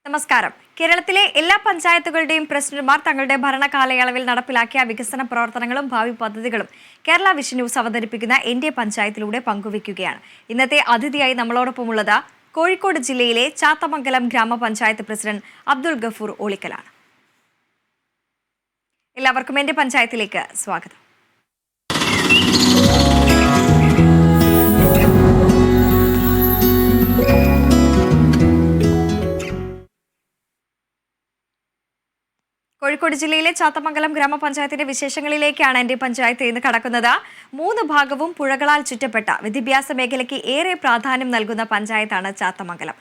നമസ്കാരം. കേരളത്തിലെ എല്ലാ പഞ്ചായത്തുകളുടെയും പ്രസിഡന്റുമാർ തങ്ങളുടെ ഭരണകാലയളവിൽ നടപ്പിലാക്കിയ വികസന പ്രവർത്തനങ്ങളും ഭാവി പദ്ധതികളും കേരള വിഷൻ ന്യൂസ് അവതരിപ്പിക്കുന്ന എന്റെ പഞ്ചായത്തിലൂടെ പങ്കുവയ്ക്കുകയാണ്. ഇന്നത്തെ അതിഥിയായി നമ്മളോടൊപ്പമുള്ളത് കോഴിക്കോട് ജില്ലയിലെ ചാത്തമംഗലം ഗ്രാമപഞ്ചായത്ത് പ്രസിഡന്റ് അബ്ദുൽ ഗഫൂർ ഓളിക്കലാണ്. എല്ലാവർക്കും എന്റെ പഞ്ചായത്തിലേക്ക് സ്വാഗതം. കോഴിക്കോട് ജില്ലയിലെ ചാത്തമംഗലം ഗ്രാമപഞ്ചായത്തിന്റെ വിശേഷങ്ങളിലേക്കാണ് എന്റെ പഞ്ചായത്ത് ഇന്ന് കടക്കുന്നത്. 3 ഭാഗവും പുഴകളാൽ ചുറ്റപ്പെട്ട വിദ്യാഭ്യാസ മേഖലയ്ക്ക് ഏറെ പ്രാധാന്യം നൽകുന്ന പഞ്ചായത്താണ് ചാത്തമംഗലം.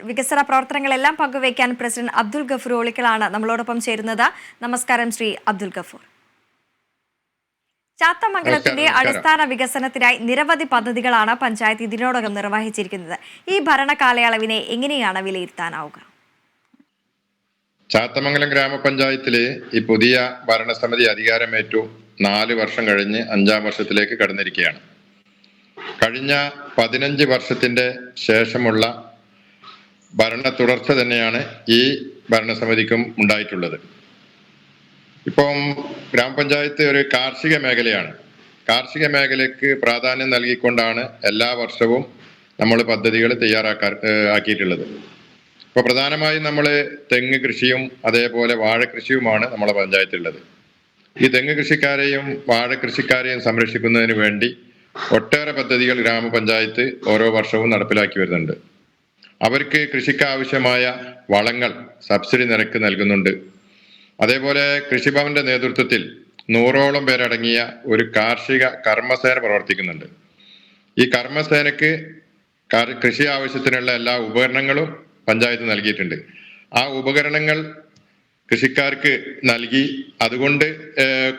വികസന പ്രവർത്തനങ്ങളെല്ലാം പങ്കുവയ്ക്കാൻ പ്രസിഡന്റ് അബ്ദുൽ ഗഫൂർ ഓളിക്കലാണ് നമ്മളോടൊപ്പം ചേരുന്നത്. നമസ്കാരം ശ്രീ അബ്ദുൽ ഗഫൂർ. ചാത്തമംഗലത്തിന്റെ അടിസ്ഥാന വികസനത്തിനായി നിരവധി പദ്ധതികളാണ് പഞ്ചായത്ത് ഇതിനോടകം നിർവഹിച്ചിരിക്കുന്നത്. ഈ ഭരണകാലയളവിനെ എങ്ങനെയാണ് വിലയിരുത്താനാവുക? ചാത്തമംഗലം ഗ്രാമപഞ്ചായത്തിലെ ഈ പുതിയ ഭരണസമിതി അധികാരമേറ്റു 4 വർഷം കഴിഞ്ഞ് 5ാം വർഷത്തിലേക്ക് കടന്നിരിക്കുകയാണ്. കഴിഞ്ഞ 15 വർഷത്തിന്റെ ശേഷമുള്ള ഭരണ തുടർച്ച തന്നെയാണ് ഈ ഭരണസമിതിക്കും ഉണ്ടായിട്ടുള്ളത്. ഇപ്പം ഗ്രാമപഞ്ചായത്ത് ഒരു കാർഷിക മേഖലയാണ്. കാർഷിക മേഖലയ്ക്ക് പ്രാധാന്യം നൽകിക്കൊണ്ടാണ് എല്ലാ വർഷവും നമ്മൾ പദ്ധതികൾ ആക്കിയിട്ടുള്ളത്. ഇപ്പോൾ പ്രധാനമായും നമ്മൾ തെങ്ങ് കൃഷിയും അതേപോലെ വാഴ കൃഷിയുമാണ് നമ്മളെ പഞ്ചായത്തിലുള്ളത്. ഈ തെങ്ങ് കൃഷിക്കാരെയും വാഴ കൃഷിക്കാരെയും സംരക്ഷിക്കുന്നതിന് വേണ്ടി ഒട്ടേറെ പദ്ധതികൾ ഗ്രാമപഞ്ചായത്ത് ഓരോ വർഷവും നടപ്പിലാക്കി വരുന്നുണ്ട്. അവർക്ക് കൃഷിക്ക് ആവശ്യമായ വളങ്ങൾ സബ്സിഡി നിരക്ക് നൽകുന്നുണ്ട്. അതേപോലെ കൃഷിഭവന്റെ നേതൃത്വത്തിൽ 100ഓളം പേരടങ്ങിയ ഒരു കാർഷിക കർമ്മസേന പ്രവർത്തിക്കുന്നുണ്ട്. ഈ കർമ്മസേനക്ക് കൃഷി ആവശ്യത്തിനുള്ള എല്ലാ ഉപകരണങ്ങളും പഞ്ചായത്ത് നൽകിയിട്ടുണ്ട്. ആ ഉപകരണങ്ങൾ കൃഷിക്കാർക്ക് നൽകി അതുകൊണ്ട്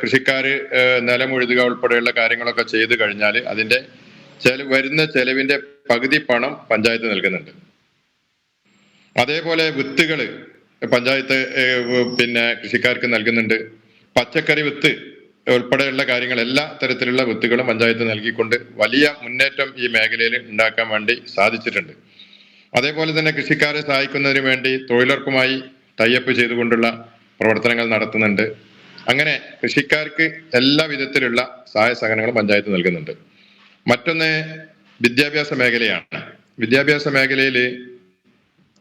കൃഷിക്കാര് നിലമുഴുതുക ഉൾപ്പെടെയുള്ള കാര്യങ്ങളൊക്കെ ചെയ്തു കഴിഞ്ഞാൽ അതിന്റെ വരുന്ന ചെലവിന്റെ പകുതി പണം പഞ്ചായത്ത് നൽകുന്നുണ്ട്. അതേപോലെ വിത്തുകൾ പഞ്ചായത്ത് കൃഷിക്കാർക്ക് നൽകുന്നുണ്ട്. പച്ചക്കറി വിത്ത് ഉൾപ്പെടെയുള്ള കാര്യങ്ങൾ എല്ലാ തരത്തിലുള്ള വിത്തുകളും പഞ്ചായത്ത് നൽകിക്കൊണ്ട് വലിയ മുന്നേറ്റം ഈ മേഖലയിൽ ഉണ്ടാക്കാൻ വേണ്ടി സാധിച്ചിട്ടുണ്ട്. അതേപോലെ തന്നെ കൃഷിക്കാരെ സഹായിക്കുന്നതിന് വേണ്ടി തൊഴിലുറപ്പുമായി ടൈഅപ്പ് ചെയ്തുകൊണ്ടുള്ള പ്രവർത്തനങ്ങൾ നടത്തുന്നുണ്ട്. അങ്ങനെ കൃഷിക്കാർക്ക് എല്ലാ വിധത്തിലുള്ള സഹായ സഹകരണങ്ങളും പഞ്ചായത്ത് നൽകുന്നുണ്ട്. മറ്റൊന്ന് വിദ്യാഭ്യാസ മേഖലയാണ്. വിദ്യാഭ്യാസ മേഖലയിൽ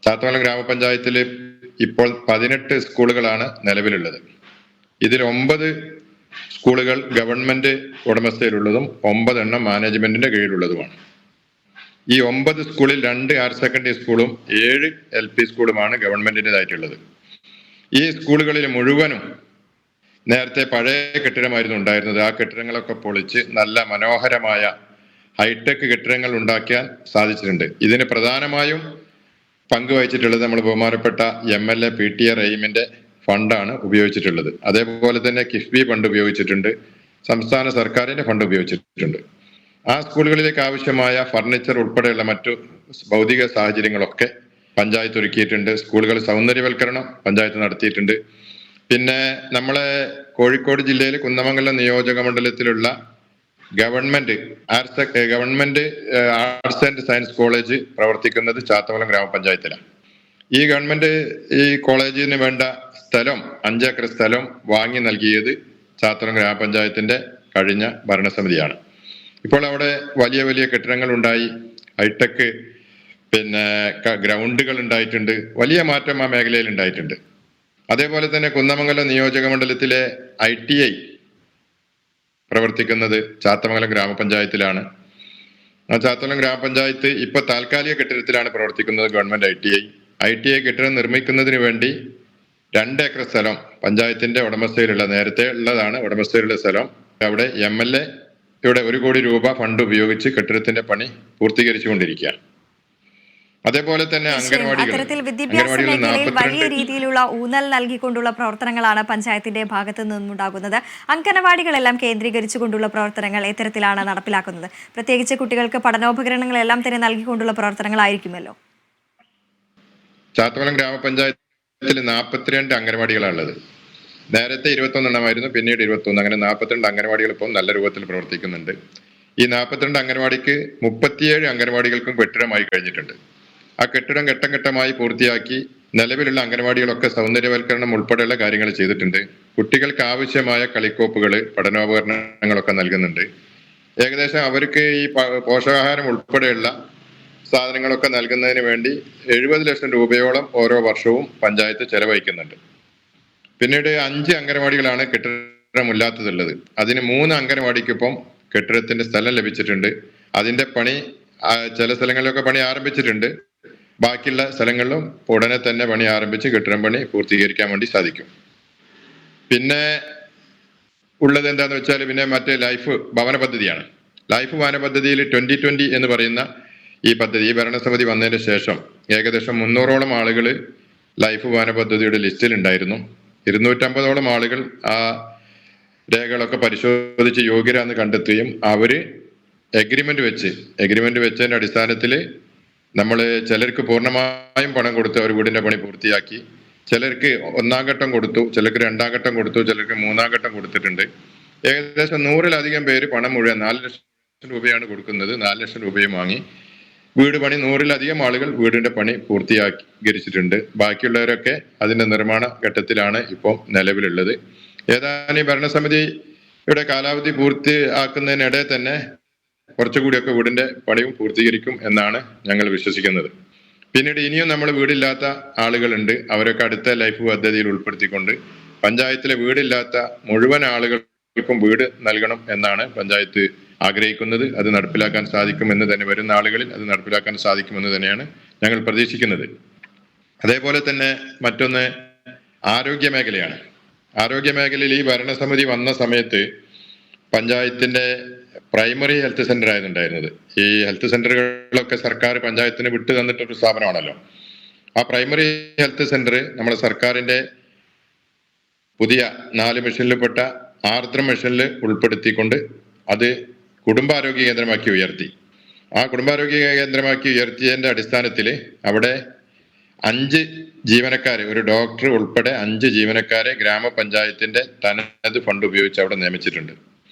ചാത്തമംഗലം ഗ്രാമപഞ്ചായത്തിൽ ഇപ്പോൾ 18 സ്കൂളുകളാണ് നിലവിലുള്ളത്. ഇതിൽ 9 സ്കൂളുകൾ ഗവൺമെന്റ് ഉടമസ്ഥയിലുള്ളതും 9 എണ്ണം മാനേജ്മെന്റിന്റെ കീഴിലുള്ളതുമാണ്. ഈ 9 സ്കൂളിൽ 2 ഹയർ സെക്കൻഡറി സ്കൂളും 7 LP സ്കൂളുമാണ് ഗവൺമെന്റിൻ്റെതായിട്ടുള്ളത്. ഈ സ്കൂളുകളിൽ മുഴുവനും നേരത്തെ പഴയ കെട്ടിടമായിരുന്നു ഉണ്ടായിരുന്നത്. ആ കെട്ടിടങ്ങളൊക്കെ പൊളിച്ച് നല്ല മനോഹരമായ ഹൈടെക് കെട്ടിടങ്ങൾ ഉണ്ടാക്കാൻ സാധിച്ചിട്ടുണ്ട്. ഇതിന് പ്രധാനമായും പങ്കുവഹിച്ചിട്ടുള്ളത് നമ്മൾ ബഹുമാനപ്പെട്ട MLA PTR റഹീമിന്റെ ഫണ്ടാണ് ഉപയോഗിച്ചിട്ടുള്ളത്. അതേപോലെ തന്നെ കിഫ്ബി ഫണ്ട് ഉപയോഗിച്ചിട്ടുണ്ട്. സംസ്ഥാന സർക്കാരിന്റെ ഫണ്ട് ഉപയോഗിച്ചിട്ടുണ്ട്. ആ സ്കൂളുകളിലേക്ക് ആവശ്യമായ ഫർണിച്ചർ ഉൾപ്പെടെയുള്ള മറ്റു ഭൗതിക സാഹചര്യങ്ങളൊക്കെ പഞ്ചായത്ത് ഒരുക്കിയിട്ടുണ്ട്. സ്കൂളുകൾ സൗന്ദര്യവൽക്കരണം പഞ്ചായത്ത് നടത്തിയിട്ടുണ്ട്. പിന്നെ നമ്മളെ കോഴിക്കോട് ജില്ലയിൽ കുന്ദമംഗലം നിയോജക മണ്ഡലത്തിലുള്ള government arts and science college പ്രവർത്തിക്കുന്നത് ചാത്തമംഗലം ഗ്രാമപഞ്ചായത്തിലാണ്. ഈ ഗവൺമെന്റ് ഈ കോളേജിന് വേണ്ട സ്ഥലം 5 ഏക്കർ സ്ഥലം വാങ്ങി നൽകിയത് ചാത്തമംഗലം ഗ്രാമപഞ്ചായത്തിന്റെ കഴിഞ്ഞ ഭരണസമിതിയാണ്. ഇപ്പോൾ അവിടെ വലിയ വലിയ കെട്ടിടങ്ങൾ ഉണ്ടായി, ഹൈടെക് ഗ്രൗണ്ടുകൾ ഉണ്ടായിട്ടുണ്ട്. വലിയ മാറ്റം ആ മേഖലയിൽ ഉണ്ടായിട്ടുണ്ട്. അതേപോലെ തന്നെ കുന്ദമംഗലം നിയോജക മണ്ഡലത്തിലെ ITI പ്രവർത്തിക്കുന്നത് ചാത്തമംഗലം ഗ്രാമപഞ്ചായത്തിലാണ്. ആ ചാത്തമംഗലം ഗ്രാമപഞ്ചായത്ത് ഇപ്പൊ താൽക്കാലിക കെട്ടിടത്തിലാണ് പ്രവർത്തിക്കുന്നത്. ഗവൺമെന്റ് ITI കെട്ടിടം നിർമ്മിക്കുന്നതിന് വേണ്ടി 2 ഏക്കർ സ്ഥലം പഞ്ചായത്തിന്റെ ഉടമസ്ഥയിലുള്ള നേരത്തെ ഉള്ളതാണ് ഉടമസ്ഥയിലുള്ള സ്ഥലം. അവിടെ MLA ഇവിടെ 1 കോടി രൂപ ഫണ്ട് ഉപയോഗിച്ച് കെട്ടിടത്തിന്റെ പണി പൂർത്തീകരിച്ചുകൊണ്ടിരിക്കുകയാണ്. അതേപോലെ തന്നെ അത്തരത്തിൽ വിദ്യാഭ്യാസ മേഖലയിൽ വലിയ രീതിയിലുള്ള ഊന്നൽ നൽകിക്കൊണ്ടുള്ള പ്രവർത്തനങ്ങളാണ് പഞ്ചായത്തിന്റെ ഭാഗത്തു നിന്നുണ്ടാകുന്നത്. അംഗനവാടികളെല്ലാം കേന്ദ്രീകരിച്ചുകൊണ്ടുള്ള പ്രവർത്തനങ്ങൾ എത്തരത്തിലാണ് നടപ്പിലാക്കുന്നത്? പ്രത്യേകിച്ച് കുട്ടികൾക്ക് പഠനോപകരണങ്ങളെല്ലാം തന്നെ നൽകിക്കൊണ്ടുള്ള പ്രവർത്തനങ്ങളായിരിക്കുമല്ലോ. ചാത്തമംഗലം ഗ്രാമപഞ്ചായത്തിൽ 42 അംഗനവാടികളാണുള്ളത്. നേരത്തെ 21 പിന്നീട് 21, അങ്ങനെ 42 അംഗനവാടികൾ ഇപ്പം നല്ല രൂപത്തിൽ പ്രവർത്തിക്കുന്നുണ്ട്. ഈ 42 അംഗനവാടിക്ക് 37 അംഗനവാടികൾക്കും കെട്ടിടമായി കഴിഞ്ഞിട്ടുണ്ട്. ആ കെട്ടിടം ഘട്ടം ഘട്ടമായി പൂർത്തിയാക്കി നിലവിലുള്ള അംഗനവാടികളൊക്കെ സൗന്ദര്യവൽക്കരണം ഉൾപ്പെടെയുള്ള കാര്യങ്ങൾ ചെയ്തിട്ടുണ്ട്. കുട്ടികൾക്ക് ആവശ്യമായ കളിക്കോപ്പുകൾ, പഠനോപകരണങ്ങളൊക്കെ നൽകുന്നുണ്ട്. ഏകദേശം അവർക്ക് ഈ പോഷകാഹാരം ഉൾപ്പെടെയുള്ള സാധനങ്ങളൊക്കെ നൽകുന്നതിന് വേണ്ടി 70 ലക്ഷം രൂപയോളം ഓരോ വർഷവും പഞ്ചായത്ത് ചെലവഴിക്കുന്നുണ്ട്. പിന്നീട് 5 അംഗനവാടികളാണ് കെട്ടിടമില്ലാത്തതുള്ളത്. അതിന് 3 അംഗനവാടിക്കിപ്പം കെട്ടിടത്തിന്റെ സ്ഥലം ലഭിച്ചിട്ടുണ്ട്. അതിന്റെ പണി ചില സ്ഥലങ്ങളിലൊക്കെ പണി ആരംഭിച്ചിട്ടുണ്ട്. ബാക്കിയുള്ള സ്ഥലങ്ങളിലും ഉടനെ തന്നെ പണി ആരംഭിച്ച് കെട്ടിടം പണി പൂർത്തീകരിക്കാൻ വേണ്ടി സാധിക്കും. പിന്നെ ഉള്ളത് എന്താന്ന് വെച്ചാൽ പിന്നെ മറ്റേ ലൈഫ് ഭവന പദ്ധതിയാണ്. ലൈഫ് ഭവന പദ്ധതിയിൽ 2020 എന്ന് പറയുന്ന ഈ പദ്ധതി, ഈ ഭരണസമിതി വന്നതിന് ശേഷം ഏകദേശം 300ഓളം ആളുകൾ ലൈഫ് ഭവന പദ്ധതിയുടെ ലിസ്റ്റിൽ ഉണ്ടായിരുന്നു. 250ഓളം ആളുകൾ ആ രേഖകളൊക്കെ പരിശോധിച്ച് യോഗ്യരാന്ന് കണ്ടെത്തുകയും അവര് എഗ്രിമെന്റ് വെച്ചതിന്റെ അടിസ്ഥാനത്തിൽ നമ്മൾ ചിലർക്ക് പൂർണ്ണമായും പണം കൊടുത്ത് അവർ വീടിന്റെ പണി പൂർത്തിയാക്കി. ചിലർക്ക് 1-ാം ഘട്ടം കൊടുത്തു, ചിലർക്ക് 2-ാം ഘട്ടം കൊടുത്തു, ചിലർക്ക് 3-ാം ഘട്ടം കൊടുത്തിട്ടുണ്ട്. ഏകദേശം 100-ലധികം പേര് പണം മുഴുവൻ 4 ലക്ഷം രൂപയാണ് കൊടുക്കുന്നത്. 4 ലക്ഷം രൂപയും വാങ്ങി വീട് പണി 100-ലധികം ആളുകൾ വീടിന്റെ പണി പൂർത്തീകരിച്ചിട്ടുണ്ട്. ബാക്കിയുള്ളവരൊക്കെ അതിന്റെ നിർമ്മാണ ഘട്ടത്തിലാണ് ഇപ്പോൾ നിലവിലുള്ളത്. ഏതാനും ഈ ഭരണസമിതിയുടെ കാലാവധി പൂർത്തിയാക്കുന്നതിനിടെ തന്നെ കുറച്ചുകൂടിയൊക്കെ വീടിന്റെ പണിയും പൂർത്തീകരിക്കും എന്നാണ് ഞങ്ങൾ വിശ്വസിക്കുന്നത്. പിന്നീട് ഇനിയും നമ്മൾ വീടില്ലാത്ത ആളുകളുണ്ട്. അവരൊക്കെ അടുത്ത ലൈഫ് പദ്ധതിയിൽ ഉൾപ്പെടുത്തിക്കൊണ്ട് പഞ്ചായത്തിലെ വീടില്ലാത്ത മുഴുവൻ ആളുകൾക്കും വീട് നൽകണം എന്നാണ് പഞ്ചായത്ത് ആഗ്രഹിക്കുന്നത്. അത് നടപ്പിലാക്കാൻ സാധിക്കുമെന്ന് തന്നെ, വരുന്ന ആളുകളിൽ അത് നടപ്പിലാക്കാൻ സാധിക്കുമെന്ന് തന്നെയാണ് ഞങ്ങൾ പ്രതീക്ഷിക്കുന്നത്. അതേപോലെ തന്നെ മറ്റൊന്ന് ആരോഗ്യ മേഖലയാണ്. ആരോഗ്യ മേഖലയിൽ ഈ ഭരണസമിതി വന്ന സമയത്ത് പഞ്ചായത്തിന്റെ പ്രൈമറി ഹെൽത്ത് സെന്റർ ആയിരുന്നുണ്ടായിരുന്നത്. ഈ ഹെൽത്ത് സെന്ററുകളൊക്കെ സർക്കാർ പഞ്ചായത്തിന് വിട്ടു തന്നിട്ടൊരു സ്ഥാപനമാണല്ലോ. ആ പ്രൈമറി ഹെൽത്ത് സെന്റർ നമ്മുടെ സർക്കാരിന്റെ പുതിയ 4 മിഷനിൽപ്പെട്ട ആർദ്രം മിഷനിൽ ഉൾപ്പെടുത്തിക്കൊണ്ട് അത് കുടുംബാരോഗ്യ കേന്ദ്രമാക്കി ഉയർത്തി. ആ കുടുംബാരോഗ്യ കേന്ദ്രമാക്കി ഉയർത്തിയതിന്റെ അടിസ്ഥാനത്തിൽ അവിടെ 5 ജീവനക്കാരെ, ഒരു ഡോക്ടർ ഉൾപ്പെടെ 5 ജീവനക്കാരെ ഗ്രാമപഞ്ചായത്തിന്റെ തനത് ഫണ്ട് ഉപയോഗിച്ച് അവിടെ നിയമിച്ചിട്ടുണ്ട്.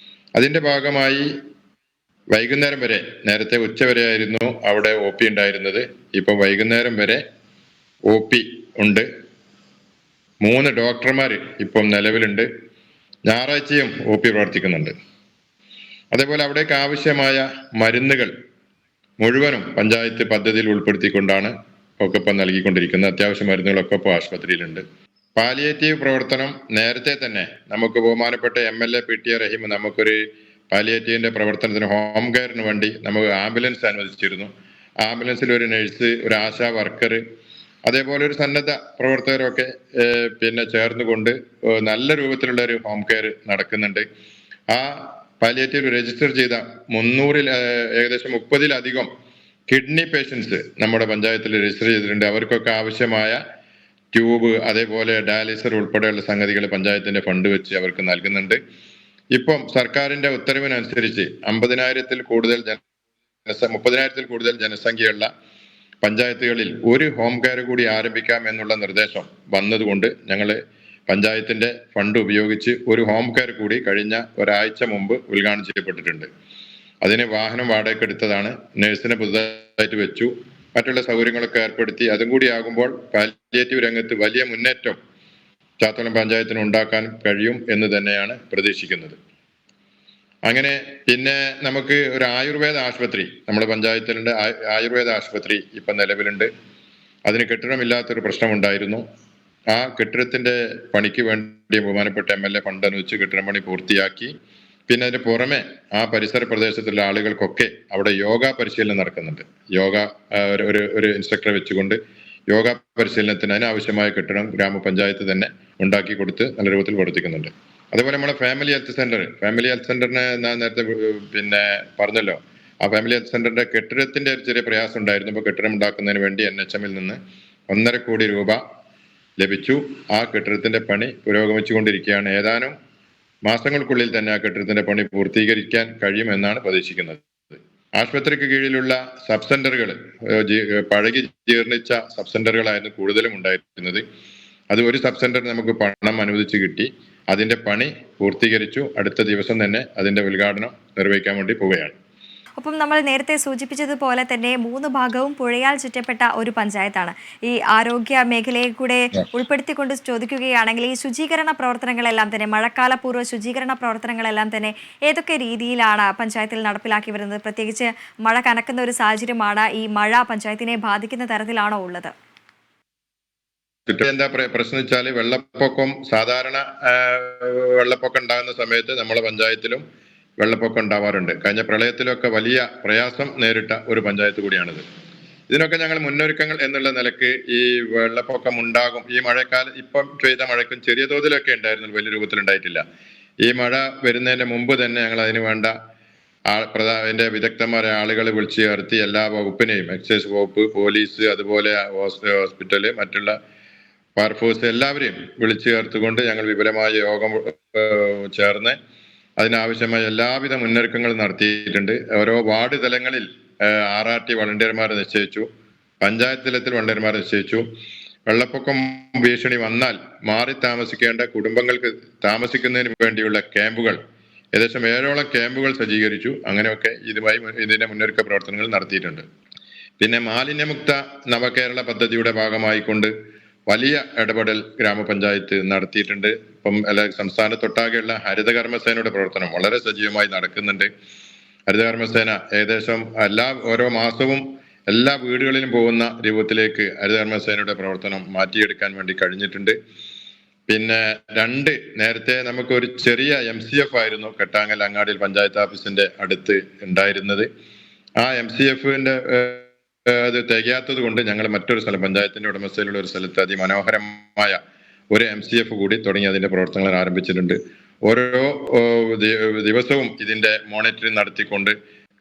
അതിന്റെ ഭാഗമായി വൈകുന്നേരം വരെ, നേരത്തെ ഉച്ചവരെ ആയിരുന്നു അവിടെ OP ഉണ്ടായിരുന്നത്. ഇപ്പൊ വൈകുന്നേരം വരെ OP ഉണ്ട്. 3 ഡോക്ടർമാർ ഇപ്പം നിലവിലുണ്ട്. ഞായറാഴ്ചയും OP പ്രവർത്തിക്കുന്നുണ്ട്. അതേപോലെ അവിടേക്ക് ആവശ്യമായ മരുന്നുകൾ മുഴുവനും പഞ്ചായത്ത് പദ്ധതിയിൽ ഉൾപ്പെടുത്തിക്കൊണ്ടാണ് ഒക്കെ ഇപ്പം നൽകിക്കൊണ്ടിരിക്കുന്നത്. അത്യാവശ്യ മരുന്നുകളൊക്കെ ഇപ്പോൾ ആശുപത്രിയിലുണ്ട്. പാലിയേറ്റീവ് പ്രവർത്തനം നേരത്തെ തന്നെ നമുക്ക് ബഹുമാനപ്പെട്ട MLA PTT റഹീം നമുക്കൊരു പാലിയേറ്റീവിന്റെ പ്രവർത്തനത്തിന് ഹോം കെയറിന് വേണ്ടി നമുക്ക് ആംബുലൻസ് അനുവദിച്ചിരുന്നു. ആംബുലൻസിൽ ഒരു നഴ്സ്, ഒരു ആശാ വർക്കർ, അതേപോലെ ഒരു സന്നദ്ധ പ്രവർത്തകരൊക്കെ പിന്നെ ചേർന്നുകൊണ്ട് നല്ല രൂപത്തിലുള്ള ഒരു ഹോം കെയർ നടക്കുന്നുണ്ട്. ആ പാലിയേറ്റീവ് രജിസ്റ്റർ ചെയ്ത 300 ഏകദേശം 30-ലധികം കിഡ്നി പേഷ്യൻസ് നമ്മുടെ പഞ്ചായത്തിൽ രജിസ്റ്റർ ചെയ്തിട്ടുണ്ട്. അവർക്കൊക്കെ ആവശ്യമായ ട്യൂബ്, അതേപോലെ ഡയാലിസർ ഉൾപ്പെടെയുള്ള സംഗതികൾ പഞ്ചായത്തിന്റെ ഫണ്ട് വെച്ച് അവർക്ക് നൽകുന്നുണ്ട്. ഇപ്പം സർക്കാരിന്റെ ഉത്തരവിനനുസരിച്ച് 30,000-ൽ കൂടുതൽ ജനസംഖ്യയുള്ള പഞ്ചായത്തുകളിൽ ഒരു ഹോം കെയർ കൂടി ആരംഭിക്കാം എന്നുള്ള നിർദ്ദേശം വന്നതുകൊണ്ട് ഞങ്ങൾ പഞ്ചായത്തിന്റെ ഫണ്ട് ഉപയോഗിച്ച് ഒരു ഹോം കെയർ കൂടി കഴിഞ്ഞ ഒരാഴ്ച മുമ്പ് ഉദ്ഘാടനം ചെയ്യപ്പെട്ടിട്ടുണ്ട്. അതിന് വാഹനം വാടകയ്ക്ക് എടുത്തതാണ്. നഴ്സിനെ പുതുതായിട്ട് വെച്ചു. മറ്റുള്ള സൗകര്യങ്ങളൊക്കെ ഏർപ്പെടുത്തി. അതും കൂടി ആകുമ്പോൾ പാലിയേറ്റീവ് രംഗത്ത് വലിയ മുന്നേറ്റം ചാത്തോളം പഞ്ചായത്തിന് ഉണ്ടാക്കാൻ കഴിയും എന്ന് തന്നെയാണ് പ്രതീക്ഷിക്കുന്നത്. അങ്ങനെ പിന്നെ നമുക്ക് ഒരു ആയുർവേദ ആശുപത്രി നമ്മുടെ പഞ്ചായത്തിലുണ്ട്. ആയുർവേദ ആശുപത്രി ഇപ്പം നിലവിലുണ്ട്. അതിന് കെട്ടിടമില്ലാത്തൊരു പ്രശ്നമുണ്ടായിരുന്നു. ആ കെട്ടിടത്തിന്റെ പണിക്ക് വേണ്ടി ബഹുമാനപ്പെട്ട MLA ഫണ്ട് അനുവദിച്ച് കെട്ടിടം പണി പൂർത്തിയാക്കി. പിന്നെ അതിന് പുറമെ ആ പരിസര പ്രദേശത്തുള്ള ആളുകൾക്കൊക്കെ അവിടെ യോഗ പരിശീലനം നടക്കുന്നുണ്ട്. യോഗ ഒരു ഇൻസ്ട്രക്ടറെ വെച്ചുകൊണ്ട് യോഗ പരിശീലനത്തിന് അതിനാവശ്യമായ കെട്ടിടം ഗ്രാമപഞ്ചായത്ത് തന്നെ ഉണ്ടാക്കി കൊടുത്ത് നല്ല രൂപത്തിൽ പ്രവർത്തിക്കുന്നുണ്ട്. അതുപോലെ നമ്മളെ ഫാമിലി ഹെൽത്ത് സെന്ററിനെ ഞാൻ നേരത്തെ പിന്നെ പറഞ്ഞല്ലോ. ആ ഫാമിലി ഹെൽത്ത് സെന്ററിന്റെ കെട്ടിടത്തിന്റെ ഒരു ചെറിയ പ്രയാസം ഉണ്ടായിരുന്നു. ഇപ്പോൾ കെട്ടിടം ഉണ്ടാക്കുന്നതിന് വേണ്ടി NHMൽ നിന്ന് 1.5 കോടി രൂപ ലഭിച്ചു. ആ കെട്ടിടത്തിന്റെ പണി പുരോഗമിച്ചുകൊണ്ടിരിക്കുകയാണ്. ഏതാനും മാസങ്ങൾക്കുള്ളിൽ തന്നെ ആ കെട്ടിടത്തിന്റെ പണി പൂർത്തീകരിക്കാൻ കഴിയുമെന്നാണ് പ്രതീക്ഷിക്കുന്നത്. ആശുപത്രിക്ക് കീഴിലുള്ള സബ് സെന്ററുകൾ പഴകി ജീർണിച്ച സബ് സെന്ററുകളായിരുന്നു കൂടുതലും ഉണ്ടായിരുന്നത്. അത് ഒരു സബ് സെന്ററിന് നമുക്ക് പണം അനുവദിച്ച് കിട്ടി. അതിന്റെ പണി പൂർത്തീകരിച്ചു. അടുത്ത ദിവസം തന്നെ അതിന്റെ ഉദ്ഘാടനം നിർവഹിക്കാൻ വേണ്ടി പോവുകയാണ്. ഒപ്പം നമ്മൾ നേരത്തെ സൂചിപ്പിച്ചതുപോലെ തന്നെ 3 ഭാഗവും പുഴയാൽ ചുറ്റപ്പെട്ട ഒരു പഞ്ചായത്താണ്. ഈ ആരോഗ്യ മേഖലയെ കൂടെ ഉൾപ്പെടുത്തിക്കൊണ്ട് ചോദിക്കുകയാണെങ്കിൽ ഈ ശുചീകരണ പ്രവർത്തനങ്ങളെല്ലാം തന്നെ മഴക്കാലപൂർവ്വ ശുചീകരണ പ്രവർത്തനങ്ങളെല്ലാം തന്നെ ഏതൊക്കെ രീതിയിലാണ് പഞ്ചായത്തിൽ നടപ്പിലാക്കി വരുന്നത്? പ്രത്യേകിച്ച് മഴ കനക്കുന്ന ഒരു സാഹചര്യമാണ്. ഈ മഴ പഞ്ചായത്തിനെ ബാധിക്കുന്ന തരത്തിലാണോ ഉള്ളത്? എന്താ പ്രശ്നം വെച്ചാല് വെള്ളപ്പൊക്കം സാധാരണ വെള്ളപ്പൊക്കം ഉണ്ടാകുന്ന സമയത്ത് നമ്മളെ പഞ്ചായത്തിലും വെള്ളപ്പൊക്കം ഉണ്ടാവാറുണ്ട്. കഴിഞ്ഞ പ്രളയത്തിലൊക്കെ വലിയ പ്രയാസം നേരിട്ട ഒരു പഞ്ചായത്ത് കൂടിയാണിത്. ഇതിനൊക്കെ ഞങ്ങൾ മുന്നൊരുക്കങ്ങൾ എന്നുള്ള നിലക്ക് ഈ വെള്ളപ്പൊക്കം ഉണ്ടാകും, ഈ മഴക്കാലം ഇപ്പം പെയ്ത മഴയ്ക്കും ചെറിയ തോതിലൊക്കെ ഉണ്ടായിരുന്നു, വലിയ രൂപത്തിൽ ഉണ്ടായിട്ടില്ല. ഈ മഴ വരുന്നതിന് മുമ്പ് തന്നെ ഞങ്ങൾ അതിന് വേണ്ട അതിന്റെ വിദഗ്ധന്മാരെ ആളുകളെ വിളിച്ചു ചേർത്തി എല്ലാ വകുപ്പിനെയും, എക്സൈസ് വകുപ്പ്, പോലീസ്, അതുപോലെ ഹോസ്പിറ്റല്, മറ്റുള്ള ഫയർഫോഴ്സ് എല്ലാവരെയും വിളിച്ചു ചേർത്തുകൊണ്ട് ഞങ്ങൾ വിപുലമായ യോഗം ചേർന്ന് അതിനാവശ്യമായ എല്ലാവിധ മുന്നൊരുക്കങ്ങളും നടത്തിയിട്ടുണ്ട്. ഓരോ വാർഡ് തലങ്ങളിൽ RRT വളണ്ടിയർമാരെ നിശ്ചയിച്ചു, പഞ്ചായത്ത് തലത്തിൽ വളണ്ടിയർമാരെ നിശ്ചയിച്ചു. വെള്ളപ്പൊക്കം ഭീഷണി വന്നാൽ മാറി താമസിക്കേണ്ട കുടുംബങ്ങൾക്ക് താമസിക്കുന്നതിന് വേണ്ടിയുള്ള ക്യാമ്പുകൾ, ഏകദേശം 7ഓളം ക്യാമ്പുകൾ സജ്ജീകരിച്ചു. അങ്ങനെയൊക്കെ ഇതിന്റെ മുന്നൊരുക്ക പ്രവർത്തനങ്ങൾ നടത്തിയിട്ടുണ്ട്. പിന്നെ മാലിന്യമുക്ത നവകേരള പദ്ധതിയുടെ ഭാഗമായിക്കൊണ്ട് വലിയ ഇടപെടൽ ഗ്രാമപഞ്ചായത്ത് നടത്തിയിട്ടുണ്ട്. ഇപ്പം സംസ്ഥാനത്തൊട്ടാകെയുള്ള ഹരിതകർമ്മസേനയുടെ പ്രവർത്തനം വളരെ സജീവമായി നടക്കുന്നുണ്ട്. ഹരിതകർമ്മസേന ഏകദേശം ഓരോ മാസവും എല്ലാ വീടുകളിലും പോകുന്ന രൂപത്തിലേക്ക് ഹരിതകർമ്മസേനയുടെ പ്രവർത്തനം മാറ്റിയെടുക്കാൻ വേണ്ടി കഴിഞ്ഞിട്ടുണ്ട്. പിന്നെ നേരത്തെ നമുക്ക് ഒരു ചെറിയ MCF ആയിരുന്നു കെട്ടാങ്ങൽ അങ്ങാടിയിൽ പഞ്ചായത്ത് ഓഫീസിന്റെ അടുത്ത് ഉണ്ടായിരുന്നത്. ആ MCFന്റെ അത് തികയാത്തത് കൊണ്ട് ഞങ്ങൾ മറ്റൊരു സ്ഥലം, പഞ്ചായത്തിന്റെ ഉടമസ്ഥയിലുള്ള ഒരു സ്ഥലത്ത് അതിമനോഹരമായ ഒരു MCF കൂടി തുടങ്ങി അതിന്റെ പ്രവർത്തനങ്ങൾ ആരംഭിച്ചിട്ടുണ്ട്. ഓരോ ദിവസവും ഇതിന്റെ മോണിറ്ററിംഗ് നടത്തിക്കൊണ്ട്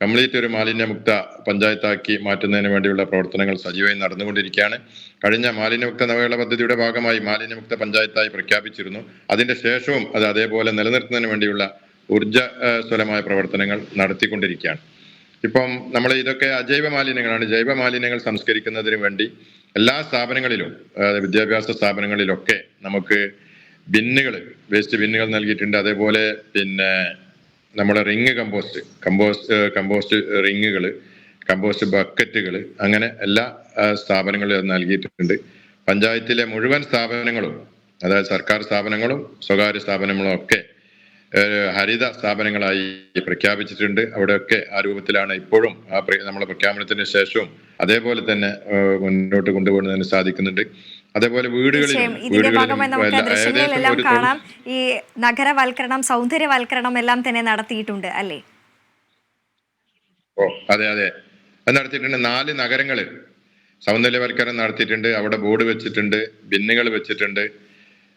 കംപ്ലീറ്റ് ഒരു മാലിന്യമുക്ത പഞ്ചായത്താക്കി മാറ്റുന്നതിന് വേണ്ടിയുള്ള പ്രവർത്തനങ്ങൾ സജീവമായി നടന്നുകൊണ്ടിരിക്കുകയാണ്. കഴിഞ്ഞ മാലിന്യമുക്ത നവകേരള പദ്ധതിയുടെ ഭാഗമായി മാലിന്യമുക്ത പഞ്ചായത്തായി പ്രഖ്യാപിച്ചിരുന്നു. അതിന്റെ ശേഷവും അത് അതേപോലെ നിലനിർത്തുന്നതിന് വേണ്ടിയുള്ള ഊർജ്ജസ്വലമായ പ്രവർത്തനങ്ങൾ നടത്തിക്കൊണ്ടിരിക്കുകയാണ്. ഇപ്പം നമ്മൾ ഇതൊക്കെ അജൈവ മാലിന്യങ്ങളാണ്. ജൈവ മാലിന്യങ്ങൾ സംസ്കരിക്കുന്നതിന് വേണ്ടി എല്ലാ സ്ഥാപനങ്ങളിലും, വിദ്യാഭ്യാസ സ്ഥാപനങ്ങളിലൊക്കെ നമുക്ക് വേസ്റ്റ് ബിന്നുകൾ നൽകിയിട്ടുണ്ട്. അതേപോലെ പിന്നെ നമ്മുടെ കമ്പോസ്റ്റ് റിങ്ങുകൾ, കമ്പോസ്റ്റ് ബക്കറ്റുകൾ, അങ്ങനെ എല്ലാ സ്ഥാപനങ്ങളിലും നൽകിയിട്ടുണ്ട്. പഞ്ചായത്തിലെ മുഴുവൻ സ്ഥാപനങ്ങളും, അതായത് സർക്കാർ സ്ഥാപനങ്ങളും സ്വകാര്യ സ്ഥാപനങ്ങളും ഒക്കെ ഹരിത സ്ഥാപനങ്ങളായി പ്രഖ്യാപിച്ചിട്ടുണ്ട്. അവിടെയൊക്കെ ആ രൂപത്തിലാണ് ഇപ്പോഴും നമ്മളെ പ്രഖ്യാപനത്തിന് ശേഷവും അതേപോലെ തന്നെ മുന്നോട്ട് കൊണ്ടുപോകുന്നതിന് സാധിക്കുന്നുണ്ട്. അതേപോലെ വീടുകളിലും ഈ നഗരവൽക്കരണം, സൗന്ദര്യവൽക്കരണം എല്ലാം തന്നെ നടത്തിയിട്ടുണ്ട് അല്ലേ? അതെ, അത് നടത്തിയിട്ടുണ്ട്. 4 നഗരങ്ങള് സൗന്ദര്യവൽക്കരണം നടത്തിയിട്ടുണ്ട്. അവിടെ ബോർഡ് വെച്ചിട്ടുണ്ട്, ബിന്നുകൾ വെച്ചിട്ടുണ്ട്.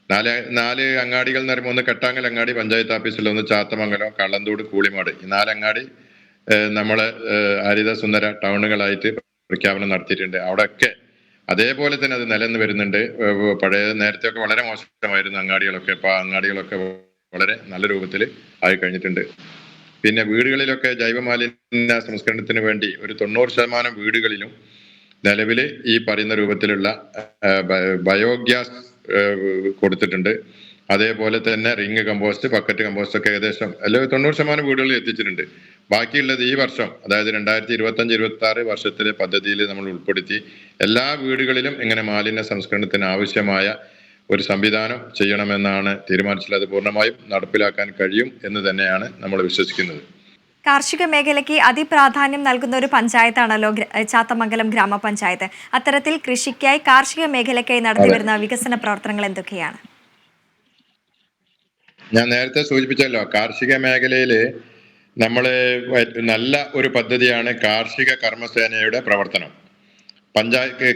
4 അങ്ങാടികൾ എന്ന് പറയുമ്പോൾ ഒന്ന് കെട്ടാങ്ങൽ അങ്ങാടി പഞ്ചായത്ത് ഓഫീസിൽ, ഒന്ന് ചാത്തമംഗലം, കള്ളന്തോട്, കൂളിമാട്, ഈ 4 അങ്ങാടി നമ്മള് ഹരിത സുന്ദര ടൗണുകളായിട്ട് പ്രഖ്യാപനം നടത്തിയിട്ടുണ്ട്. അവിടെയൊക്കെ അതേപോലെ തന്നെ അത് നിലനിന്ന് വരുന്നുണ്ട്. നേരത്തെ ഒക്കെ വളരെ മോശമായിരുന്നു അങ്ങാടികളൊക്കെ. ഇപ്പൊ അങ്ങാടികളൊക്കെ വളരെ നല്ല രൂപത്തിൽ ആയി കഴിഞ്ഞിട്ടുണ്ട്. പിന്നെ വീടുകളിലൊക്കെ ജൈവ മാലിന്യ സംസ്കരണത്തിന് വേണ്ടി ഒരു 90% വീടുകളിലും നിലവില് ഈ പറയുന്ന രൂപത്തിലുള്ള ബയോഗ്യാസ് കൊടുത്തിട്ടുണ്ട്. അതേപോലെ തന്നെ റിങ് കമ്പോസ്റ്റ്, ബക്കറ്റ് കമ്പോസ്റ്റ് ഒക്കെ ഏകദേശം 90% വീടുകളിൽ എത്തിച്ചിട്ടുണ്ട്. ബാക്കിയുള്ളത് ഈ വർഷം, അതായത് 2025-26 വർഷത്തിലെ പദ്ധതിയിൽ നമ്മൾ ഉൾപ്പെടുത്തി എല്ലാ വീടുകളിലും ഇങ്ങനെ മാലിന്യ സംസ്കരണത്തിന് ആവശ്യമായ ഒരു സംവിധാനം ചെയ്യണമെന്നാണ് തീരുമാനിച്ചത്. അത് പൂർണ്ണമായും നടപ്പിലാക്കാൻ കഴിയും എന്ന് തന്നെയാണ് നമ്മൾ വിശ്വസിക്കുന്നത്. കാർഷിക മേഖലയ്ക്ക് അതിപ്രാധാന്യം നൽകുന്ന ഒരു പഞ്ചായത്താണല്ലോ ചാത്തമംഗലം ഗ്രാമപഞ്ചായത്ത്. അത്തരത്തിൽ കൃഷിക്കായി, കാർഷിക മേഖലയ്ക്കായി നടത്തിവരുന്ന വികസന പ്രവർത്തനങ്ങൾ എന്തൊക്കെയാണ്? ഞാൻ നേരത്തെ സൂചിപ്പിച്ചല്ലോ, കാർഷിക മേഖലയിൽ നമ്മള് നല്ല ഒരു പദ്ധതിയാണ് കാർഷിക കർമ്മസേനയുടെ പ്രവർത്തനം.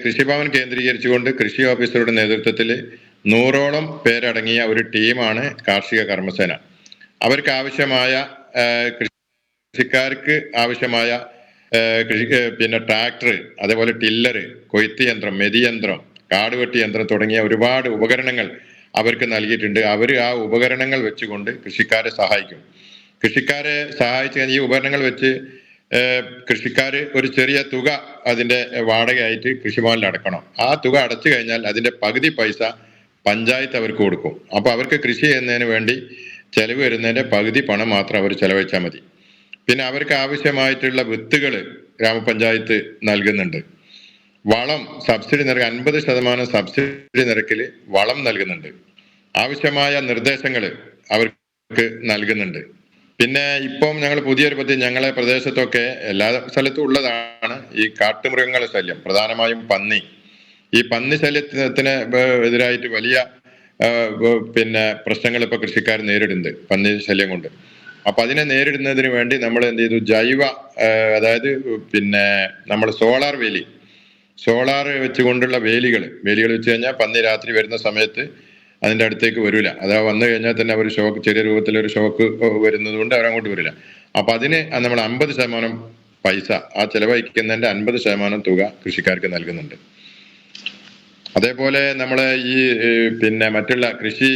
കൃഷിഭവൻ കേന്ദ്രീകരിച്ചുകൊണ്ട് കൃഷി ഓഫീസറുടെ നേതൃത്വത്തിൽ 100ഓളം പേരടങ്ങിയ ഒരു ടീമാണ് കാർഷിക കർമ്മസേന. അവർക്ക് ആവശ്യമായ കൃഷിക്കാർക്ക് ആവശ്യമായ പിന്നെ ട്രാക്ടർ, അതേപോലെ ടില്ലർ, കൊയ്ത്ത് യന്ത്രം, മെതിയന്ത്രം, കാടുവെട്ടി യന്ത്രം തുടങ്ങിയ ഒരുപാട് ഉപകരണങ്ങൾ അവർക്ക് നൽകിയിട്ടുണ്ട്. അവർ ആ ഉപകരണങ്ങൾ വെച്ചുകൊണ്ട് കൃഷിക്കാരെ സഹായിക്കും. കൃഷിക്കാരെ സഹായിച്ച് ഈ ഉപകരണങ്ങൾ വെച്ച് കൃഷിക്കാര് ഒരു ചെറിയ തുക അതിന്റെ വാടകയായിട്ട് കൃഷിഭവനിൽ അടക്കണം. ആ തുക അടച്ചു കഴിഞ്ഞാൽ അതിന്റെ പകുതി പൈസ പഞ്ചായത്ത് അവർക്ക് കൊടുക്കും. അപ്പോൾ അവർക്ക് കൃഷി ചെയ്യുന്നതിന് വേണ്ടി ചെലവ് വരുന്നതിന്റെ പകുതി പണം മാത്രം അവർ ചെലവഴിച്ചാൽ മതി. പിന്നെ അവർക്ക് ആവശ്യമായിട്ടുള്ള വിത്തുകൾ ഗ്രാമപഞ്ചായത്ത് നൽകുന്നുണ്ട്. വളം സബ്സിഡി നിരക്ക് 50% സബ്സിഡി നിരക്കിൽ വളം നൽകുന്നുണ്ട്. ആവശ്യമായ നിർദ്ദേശങ്ങൾ അവർക്ക് നൽകുന്നുണ്ട്. പിന്നെ ഇപ്പം ഞങ്ങൾ പുതിയൊരു പദ്ധതി, ഞങ്ങളെ പ്രദേശത്തൊക്കെ എല്ലാ സ്ഥലത്തും ഉള്ളതാണ് ഈ കാട്ടുമൃഗങ്ങളുടെ ശല്യം, പ്രധാനമായും പന്നി. ഈ പന്നി ശല്യത്തിന് എതിരായിട്ട് വലിയ പിന്നെ പ്രശ്നങ്ങൾ ഇപ്പൊ കൃഷിക്കാർ നേരിടുന്നുണ്ട് പന്നി ശല്യം കൊണ്ട്. അപ്പൊ അതിനെ നേരിടുന്നതിന് വേണ്ടി നമ്മൾ എന്ത് ചെയ്തു, ജൈവ അതായത് പിന്നെ നമ്മൾ സോളാർ വെച്ചുകൊണ്ടുള്ള വേലികൾ വെച്ച് കഴിഞ്ഞാൽ പന്നി രാത്രി വരുന്ന സമയത്ത് അതിന്റെ അടുത്തേക്ക് വരില്ല. അതാ വന്നു കഴിഞ്ഞാൽ തന്നെ അവർ ഷോക്ക്, ചെറിയ രൂപത്തിലൊരു ഷോക്ക് വരുന്നത് കൊണ്ട് അവരങ്ങോട്ട് വരില്ല. അപ്പൊ അതിന് നമ്മൾ 50% പൈസ, ആ ചെലവഴിക്കുന്നതിന്റെ 50% തുക കൃഷിക്കാർക്ക് നൽകുന്നുണ്ട്. അതേപോലെ നമ്മളെ ഈ പിന്നെ മറ്റുള്ള കൃഷി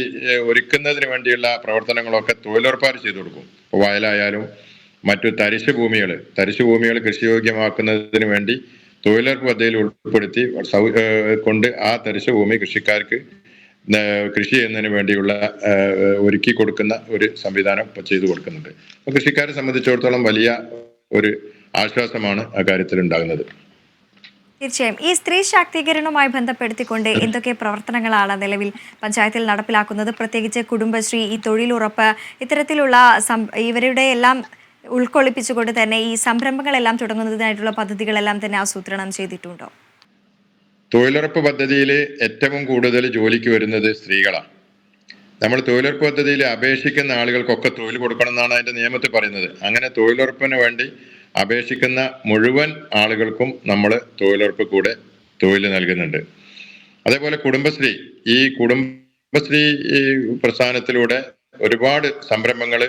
ഒരുക്കുന്നതിന് വേണ്ടിയുള്ള പ്രവർത്തനങ്ങളൊക്കെ തൊഴിലുറപ്പാർ ചെയ്തു കൊടുക്കും. വയലായാലും മറ്റു തരിശു ഭൂമികൾ കൃഷിയോഗ്യമാക്കുന്നതിന് വേണ്ടി തൊഴിലുറപ്പ് പദ്ധതിയിൽ ഉൾപ്പെടുത്തി കൊണ്ട് ആ തരിശു ഭൂമി കൃഷിക്കാർക്ക് കൃഷി ചെയ്യുന്നതിന് വേണ്ടിയുള്ള ഒരുക്കി കൊടുക്കുന്ന ഒരു സംവിധാനം ഇപ്പൊ ചെയ്തു കൊടുക്കുന്നുണ്ട്. അപ്പൊ കൃഷിക്കാരെ സംബന്ധിച്ചിടത്തോളം വലിയ ഒരു ആശ്വാസമാണ് ആ കാര്യത്തിൽ ഉണ്ടാകുന്നത്. തീർച്ചയായും ഈ സ്ത്രീ ശാക്തീകരണവുമായി ബന്ധപ്പെടുത്തിക്കൊണ്ട് എന്തൊക്കെ പ്രവർത്തനങ്ങളാണ് നിലവിൽ പഞ്ചായത്തിൽ നടപ്പിലാക്കുന്നത്? പ്രത്യേകിച്ച് കുടുംബശ്രീ, ഈ തൊഴിലുറപ്പ്, ഇത്തരത്തിലുള്ള ഇവരുടെ എല്ലാം ഉൾക്കൊള്ളിപ്പിച്ചുകൊണ്ട് തന്നെ ഈ സംരംഭങ്ങളെല്ലാം തുടങ്ങുന്നതിനായിട്ടുള്ള പദ്ധതികളെല്ലാം തന്നെ ആസൂത്രണം ചെയ്തിട്ടുണ്ടോ? തൊഴിലുറപ്പ് പദ്ധതിയിൽ ഏറ്റവും കൂടുതൽ ജോലിക്ക് വരുന്നത് സ്ത്രീകളാണ്. നമ്മൾ തൊഴിലുറപ്പ് പദ്ധതിയിൽ അപേക്ഷിക്കുന്ന ആളുകൾക്കൊക്കെ തൊഴിൽ കൊടുക്കണം എന്നാണ് അതിന്റെ നിയമത്തിൽ പറയുന്നത്. അങ്ങനെ തൊഴിലുറപ്പിന് വേണ്ടി അപേക്ഷിക്കുന്ന മുഴുവൻ ആളുകൾക്കും നമ്മൾ തൊഴിലുറപ്പ് കൂടെ തൊഴിൽ നൽകുന്നുണ്ട്. അതേപോലെ ഈ കുടുംബശ്രീ പ്രസ്ഥാനത്തിലൂടെ ഒരുപാട് സംരംഭങ്ങൾ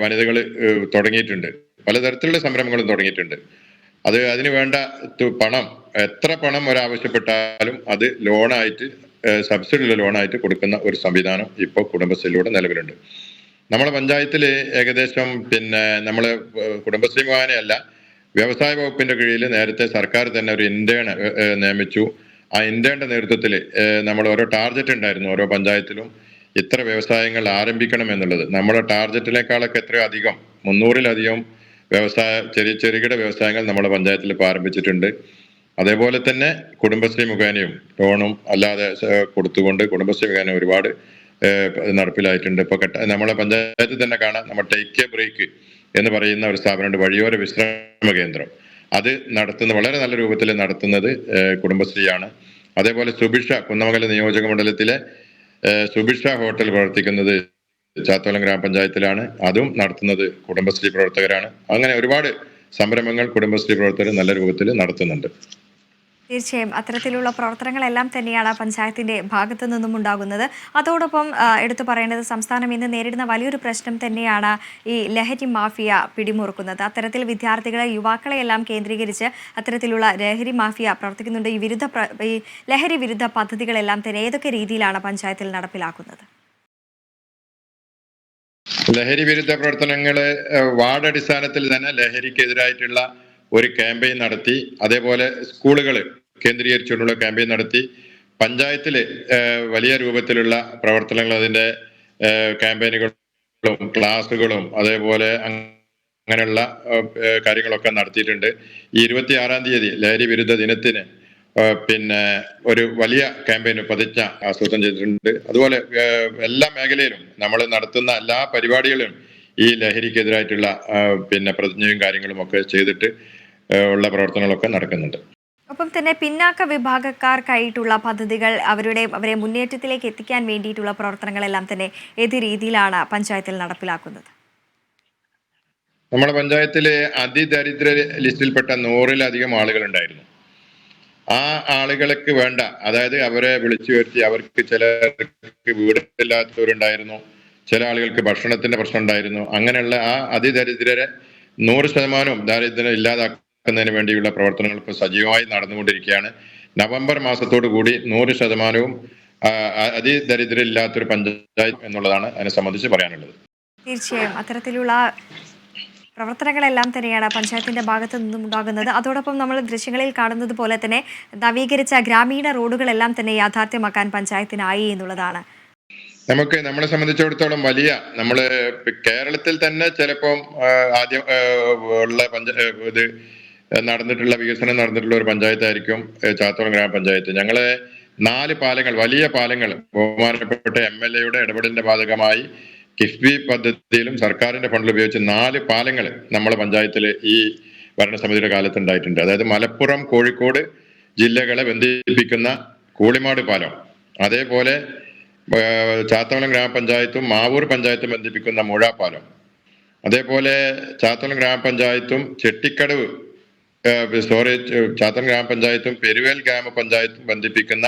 വനിതകൾ തുടങ്ങിയിട്ടുണ്ട്. പലതരത്തിലുള്ള സംരംഭങ്ങളും തുടങ്ങിയിട്ടുണ്ട്. അതിന് വേണ്ട പണം, എത്ര പണം ഒരാവശ്യപ്പെട്ടാലും അത് ലോണായിട്ട്, സബ്സിഡിയുള്ള ലോണായിട്ട് കൊടുക്കുന്ന ഒരു സംവിധാനം ഇപ്പോൾ കുടുംബശ്രീയിലൂടെ നിലവിലുണ്ട്. നമ്മളെ പഞ്ചായത്തിൽ ഏകദേശം പിന്നെ നമ്മള് കുടുംബശ്രീ മുഖേനയല്ല, വ്യവസായ വകുപ്പിന്റെ കീഴിൽ നേരത്തെ സർക്കാർ തന്നെ ഒരു ഇന്റേൺ നിയമിച്ചു. ആ ഇന്റേണിന്റെ നേതൃത്വത്തിൽ നമ്മൾ ഓരോ ടാർഗറ്റ് ഉണ്ടായിരുന്നു. ഓരോ പഞ്ചായത്തിലും ഇത്ര വ്യവസായങ്ങൾ ആരംഭിക്കണം എന്നുള്ളത്. നമ്മുടെ ടാർഗറ്റിനേക്കാളൊക്കെ എത്രയോ അധികം, 300-ലധികം ചെറുകിട വ്യവസായങ്ങൾ നമ്മുടെ പഞ്ചായത്തിൽ ഇപ്പോൾ ആരംഭിച്ചിട്ടുണ്ട്. അതേപോലെ തന്നെ കുടുംബശ്രീ മുഖേനയും ലോണും അല്ലാതെ കൊടുത്തുകൊണ്ട് കുടുംബശ്രീ മുഖേന ഒരുപാട് നടപ്പിലായിട്ടുണ്ട്. ഇപ്പൊ നമ്മളെ പഞ്ചായത്തിൽ തന്നെ കാണാം, നമ്മൾ ടേക്ക് എ ബ്രേക്ക് എന്ന് പറയുന്ന ഒരു സ്ഥാപനമുണ്ട്, വഴിയോര വിശ്രമ കേന്ദ്രം. അത് വളരെ നല്ല രൂപത്തിൽ നടത്തുന്നത് കുടുംബശ്രീയാണ്. അതേപോലെ സുഭിക്ഷ, കുന്നമംഗലം നിയോജക മണ്ഡലത്തിലെ സുഭിക്ഷ ഹോട്ടൽ പ്രവർത്തിക്കുന്നത് ചാത്തോലം ഗ്രാമപഞ്ചായത്തിലാണ്. അതും നടത്തുന്നത് കുടുംബശ്രീ പ്രവർത്തകരാണ്. അങ്ങനെ ഒരുപാട് സംരംഭങ്ങൾ കുടുംബശ്രീ പ്രവർത്തകർ നല്ല രൂപത്തിൽ നടത്തുന്നുണ്ട്. തീർച്ചയായും അത്തരത്തിലുള്ള പ്രവർത്തനങ്ങളെല്ലാം തന്നെയാണ് പഞ്ചായത്തിന്റെ ഭാഗത്തു നിന്നും ഉണ്ടാകുന്നത്. അതോടൊപ്പം എടുത്തു പറയേണ്ടത്, സംസ്ഥാനം ഇന്ന് നേരിടുന്ന വലിയൊരു പ്രശ്നം തന്നെയാണ് ഈ ലഹരി മാഫിയ പിടിമുറുക്കുന്നത്. അത്തരത്തിൽ വിദ്യാർത്ഥികളെ, യുവാക്കളെ എല്ലാം കേന്ദ്രീകരിച്ച് അത്തരത്തിലുള്ള ലഹരി മാഫിയ പ്രവർത്തിക്കുന്നുണ്ട്. ഈ ലഹരി വിരുദ്ധ പദ്ധതികളെല്ലാം തന്നെ ഏതൊക്കെ രീതിയിലാണ് പഞ്ചായത്തിൽ നടപ്പിലാക്കുന്നത്? ലഹരി വിരുദ്ധ പ്രവർത്തനങ്ങള് വാർഡ് അടിസ്ഥാനത്തിൽ തന്നെ ലഹരിക്കെതിരായിട്ടുള്ള ഒരു ക്യാമ്പയിൻ നടത്തി. അതേപോലെ സ്കൂളുകൾ കേന്ദ്രീകരിച്ചുകൊണ്ടുള്ള ക്യാമ്പയിൻ നടത്തി. പഞ്ചായത്തില് വലിയ രൂപത്തിലുള്ള പ്രവർത്തനങ്ങൾ, അതിന്റെ ക്യാമ്പയിനുകളും ക്ലാസ്സുകളും അതേപോലെ അങ്ങനെയുള്ള കാര്യങ്ങളൊക്കെ നടത്തിയിട്ടുണ്ട്. ഈ 26-ാം തീയതി ലഹരി വിരുദ്ധ ദിനത്തിന് പിന്നെ ഒരു വലിയ ക്യാമ്പയിൻ പ്രതിജ്ഞ ആസൂത്രണം ചെയ്തിട്ടുണ്ട്. അതുപോലെ എല്ലാ മേഖലയിലും നമ്മൾ നടത്തുന്ന എല്ലാ പരിപാടികളിലും ഈ ലഹരിക്കെതിരായിട്ടുള്ള പിന്നെ പ്രതിജ്ഞയും കാര്യങ്ങളും ഒക്കെ ചെയ്തിട്ട് ഉള്ള പ്രവർത്തനങ്ങളൊക്കെ നടക്കുന്നുണ്ട്. ഒപ്പം തന്നെ പിന്നാക്ക വിഭാഗക്കാർക്കായിട്ടുള്ള പദ്ധതികൾ, അവരെ മുന്നേറ്റത്തിലേക്ക് എത്തിക്കാൻ വേണ്ടിയിട്ടുള്ള പ്രവർത്തനങ്ങളെല്ലാം തന്നെ ഏത് രീതിയിലാണ് പഞ്ചായത്തിൽ നടപ്പിലാക്കുന്നത്? നമ്മുടെ പഞ്ചായത്തില് അതിദരിദ്ര ലിസ്റ്റിൽപ്പെട്ട 100-ലധികം ആളുകൾ ഉണ്ടായിരുന്നു. ആ ആളുകൾക്ക് വേണ്ട, അതായത് അവരെ വിളിച്ചു വരുത്തി, അവർക്ക് ചിലർക്ക് വീടില്ലാത്തവരുണ്ടായിരുന്നു, ചില ആളുകൾക്ക് ഭക്ഷണത്തിന്റെ പ്രശ്നം ഉണ്ടായിരുന്നു. അങ്ങനെയുള്ള ആ അതിദരിദ്രരെ 100% ദാരിദ്ര്യം ഇല്ലാതാക്കുന്നതിന് വേണ്ടിയുള്ള പ്രവർത്തനങ്ങൾ ഇപ്പോൾ സജീവമായി നടന്നുകൊണ്ടിരിക്കുകയാണ്. നവംബർ മാസത്തോടു കൂടി 100% അതിദരിദ്രം ഇല്ലാത്തൊരു പഞ്ചായത്ത് എന്നുള്ളതാണ് അതിനെ സംബന്ധിച്ച് പറയാനുള്ളത്. തീർച്ചയായും അത്തരത്തിലുള്ള പ്രവർത്തനങ്ങളെല്ലാം തന്നെയാണ് പഞ്ചായത്തിന്റെ ഭാഗത്തു നിന്നും ഉണ്ടാകുന്നത്. അതോടൊപ്പം നമ്മൾ ദൃശ്യങ്ങളിൽ കാണുന്നത് പോലെ തന്നെ നവീകരിച്ച ഗ്രാമീണ റോഡുകളെല്ലാം തന്നെ യാഥാർത്ഥ്യമാക്കാൻ പഞ്ചായത്തിനായി എന്നുള്ളതാണ്. നമുക്ക് നമ്മളെ സംബന്ധിച്ചിടത്തോളം വലിയ നമ്മള് കേരളത്തിൽ തന്നെ ചിലപ്പം ആദ്യം ഉള്ള ഇത് നടന്നിട്ടുള്ള വികസനം നടന്നിട്ടുള്ള ഒരു പഞ്ചായത്തായിരിക്കും ചാത്തോളം ഗ്രാമപഞ്ചായത്ത്. ഞങ്ങളെ 4 പാലങ്ങൾ, വലിയ പാലങ്ങൾ ബഹുമാനപ്പെട്ട MLA ഇടപെടലിന്റെ ഭാഗമായി കിഫ്ബി പദ്ധതിയിലും സർക്കാരിന്റെ ഫണ്ടിൽ ഉപയോഗിച്ച് 4 പാലങ്ങൾ നമ്മളെ പഞ്ചായത്തിൽ ഈ ഭരണസമിതിയുടെ കാലത്ത് ഉണ്ടായിട്ടുണ്ട്. അതായത് മലപ്പുറം, കോഴിക്കോട് ജില്ലകളെ ബന്ധിപ്പിക്കുന്ന കൂളിമാട് പാലം, അതേപോലെ ചാത്തവളം ഗ്രാമപഞ്ചായത്തും മാവൂർ പഞ്ചായത്തും ബന്ധിപ്പിക്കുന്ന മുഴ പാലം, അതേപോലെ ചാത്തവളം ഗ്രാമപഞ്ചായത്തും ചെട്ടിക്കടവ് ചാത്തവളം ഗ്രാമപഞ്ചായത്തും പെരുവേൽ ഗ്രാമപഞ്ചായത്തും ബന്ധിപ്പിക്കുന്ന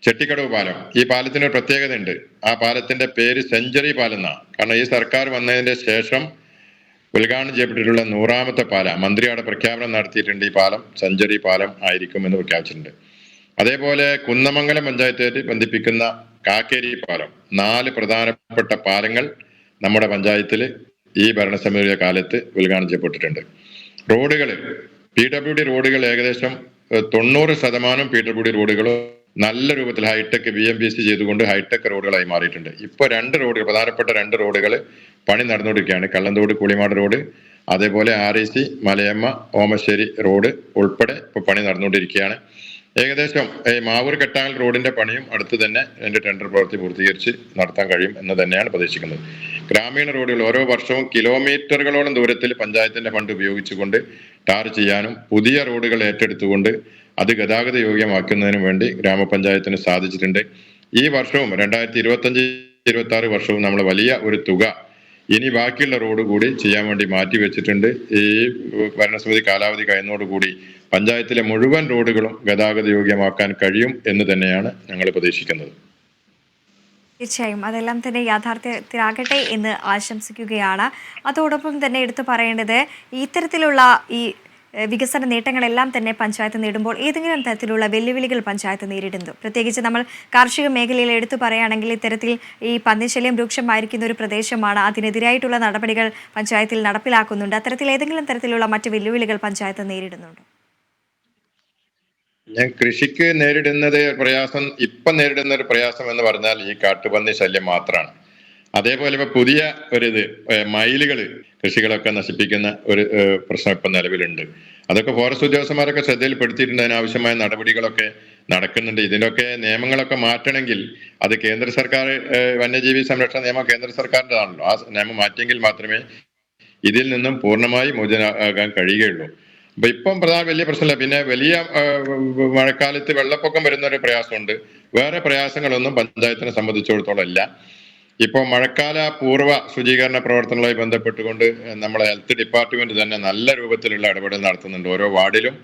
ചെട്ടിക്കടവ് പാലം. ഈ പാലത്തിന് ഒരു പ്രത്യേകത ഉണ്ട്. ആ പാലത്തിന്റെ പേര് സെഞ്ചുറി പാലം എന്നാണ്. കാരണം ഈ സർക്കാർ വന്നതിന്റെ ശേഷം ഉദ്ഘാടനം ചെയ്യപ്പെട്ടിട്ടുള്ള 100ാമത്തെ പാലം. മന്ത്രി അവിടെ പ്രഖ്യാപനം നടത്തിയിട്ടുണ്ട്, ഈ പാലം സെഞ്ചുറി പാലം ആയിരിക്കുമെന്ന് പ്രഖ്യാപിച്ചിട്ടുണ്ട്. അതേപോലെ കുന്നമംഗലം പഞ്ചായത്തായിട്ട് ബന്ധിപ്പിക്കുന്ന കാക്കേരി പാലം. 4 പ്രധാനപ്പെട്ട പാലങ്ങൾ നമ്മുടെ പഞ്ചായത്തിൽ ഈ ഭരണസമിതിയുടെ കാലത്ത് ഉദ്ഘാടനം ചെയ്യപ്പെട്ടിട്ടുണ്ട്. റോഡുകൾ, PWD റോഡുകൾ ഏകദേശം 90% PWD റോഡുകളും നല്ല രൂപത്തിൽ ഹൈടെക് BMPC ചെയ്തുകൊണ്ട് ഹൈടെക് റോഡുകളായി മാറിയിട്ടുണ്ട്. ഇപ്പൊ 2 റോഡുകൾ, പ്രധാനപ്പെട്ട 2 റോഡുകൾ പണി നടന്നുകൊണ്ടിരിക്കുകയാണ്. കള്ളന്തോട് കൂളിമാട് റോഡ്, അതേപോലെ REC മലയമ്മ ഓമശ്ശേരി റോഡ് ഉൾപ്പെടെ ഇപ്പൊ പണി നടന്നുകൊണ്ടിരിക്കുകയാണ്. ഏകദേശം മാവൂർ കെട്ടാങ്ങൽ റോഡിന്റെ പണിയും അടുത്ത് തന്നെ അതിന്റെ ടെൻഡർ പ്രവൃത്തി പൂർത്തീകരിച്ച് നടത്താൻ കഴിയും എന്ന് തന്നെയാണ് പ്രതീക്ഷിക്കുന്നത്. ഗ്രാമീണ റോഡുകൾ ഓരോ വർഷവും കിലോമീറ്ററുകളോളം ദൂരത്തിൽ പഞ്ചായത്തിന്റെ ഫണ്ട് ഉപയോഗിച്ചുകൊണ്ട് ടാർ ചെയ്യാനും പുതിയ റോഡുകൾ ഏറ്റെടുത്തുകൊണ്ട് അത് ഗതാഗത യോഗ്യമാക്കുന്നതിനും വേണ്ടി ഗ്രാമപഞ്ചായത്തിന് സാധിച്ചിട്ടുണ്ട്. ഈ വർഷവും 2025-26 വർഷവും നമ്മൾ വലിയ ഒരു തുക ഇനി ബാക്കിയുള്ള റോഡ് കൂടി ചെയ്യാൻ വേണ്ടി മാറ്റി വെച്ചിട്ടുണ്ട്. ഈ ഭരണസമിതി കാലാവധി കഴിയുന്നതോടുകൂടി പഞ്ചായത്തിലെ മുഴുവൻ റോഡുകളും ഗതാഗത യോഗ്യമാക്കാൻ കഴിയും എന്ന് തന്നെയാണ് ഞങ്ങൾ പ്രതീക്ഷിക്കുന്നത്. തീർച്ചയായും അതെല്ലാം തന്നെ യാഥാർത്ഥ്യത്തിലാകട്ടെ എന്ന് ആശംസിക്കുകയാണ്. അതോടൊപ്പം തന്നെ എടുത്തു പറയേണ്ടത്, ഇത്തരത്തിലുള്ള ഈ വികസന നേട്ടങ്ങളെല്ലാം തന്നെ പഞ്ചായത്ത് നേടുമ്പോൾ ഏതെങ്കിലും തരത്തിലുള്ള വെല്ലുവിളികൾ പഞ്ചായത്ത് നേരിടുന്നു? പ്രത്യേകിച്ച് നമ്മൾ കാർഷിക മേഖലയിൽ എടുത്തു പറയുകയാണെങ്കിൽ ഇത്തരത്തിൽ ഈ പന്നിശല്യം രൂക്ഷമായിരിക്കുന്ന ഒരു പ്രദേശമാണ്. അതിനെതിരായിട്ടുള്ള നടപടികൾ പഞ്ചായത്തിൽ നടപ്പിലാക്കുന്നുണ്ട്. അത്തരത്തിൽ ഏതെങ്കിലും തരത്തിലുള്ള മറ്റ് വെല്ലുവിളികൾ പഞ്ചായത്ത് നേരിടുന്നുണ്ടോ? ഞാൻ കൃഷിക്ക് നേരിടുന്നത് പ്രയാസം, ഇപ്പം നേരിടുന്ന ഒരു പ്രയാസം എന്ന് പറഞ്ഞാൽ ഈ കാട്ടുപന്നി ശല്യം മാത്രമാണ്. അതേപോലെ ഇപ്പൊ പുതിയ ഒരിത് മയിലുകൾ കൃഷികളൊക്കെ നശിപ്പിക്കുന്ന ഒരു പ്രശ്നം ഇപ്പം നിലവിലുണ്ട്. അതൊക്കെ ഫോറസ്റ്റ് ഉദ്യോഗസ്ഥന്മാരൊക്കെ ശ്രദ്ധയിൽപ്പെടുത്തിയിട്ടുണ്ട്. അതിനാവശ്യമായ നടപടികളൊക്കെ നടക്കുന്നുണ്ട്. ഇതിനൊക്കെ നിയമങ്ങളൊക്കെ മാറ്റണമെങ്കിൽ അത് കേന്ദ്ര സർക്കാർ, വന്യജീവി സംരക്ഷണ നിയമം കേന്ദ്ര സർക്കാരിൻ്റെതാണല്ലോ. ആ നിയമം മാറ്റിയെങ്കിൽ മാത്രമേ ഇതിൽ നിന്നും പൂർണ്ണമായി മോചനാകാൻ കഴിയുകയുള്ളൂ. അപ്പൊ ഇപ്പം വലിയ പ്രശ്നമില്ല. പിന്നെ വലിയ മഴക്കാലത്ത് വെള്ളപ്പൊക്കം വരുന്ന ഒരു പ്രയാസമുണ്ട്. വേറെ പ്രയാസങ്ങളൊന്നും പഞ്ചായത്തിനെ സംബന്ധിച്ചിടത്തോളം ഇല്ല. ഇപ്പോൾ മഴക്കാല പൂർവ്വ ശുചീകരണ പ്രവർത്തനങ്ങളുമായി ബന്ധപ്പെട്ടുകൊണ്ട് നമ്മളെ ഹെൽത്ത് ഡിപ്പാർട്ട്മെന്റ് തന്നെ നല്ല രൂപത്തിലുള്ള ഇടപെടൽ നടത്തുന്നുണ്ട്. ഓരോ വാർഡിലും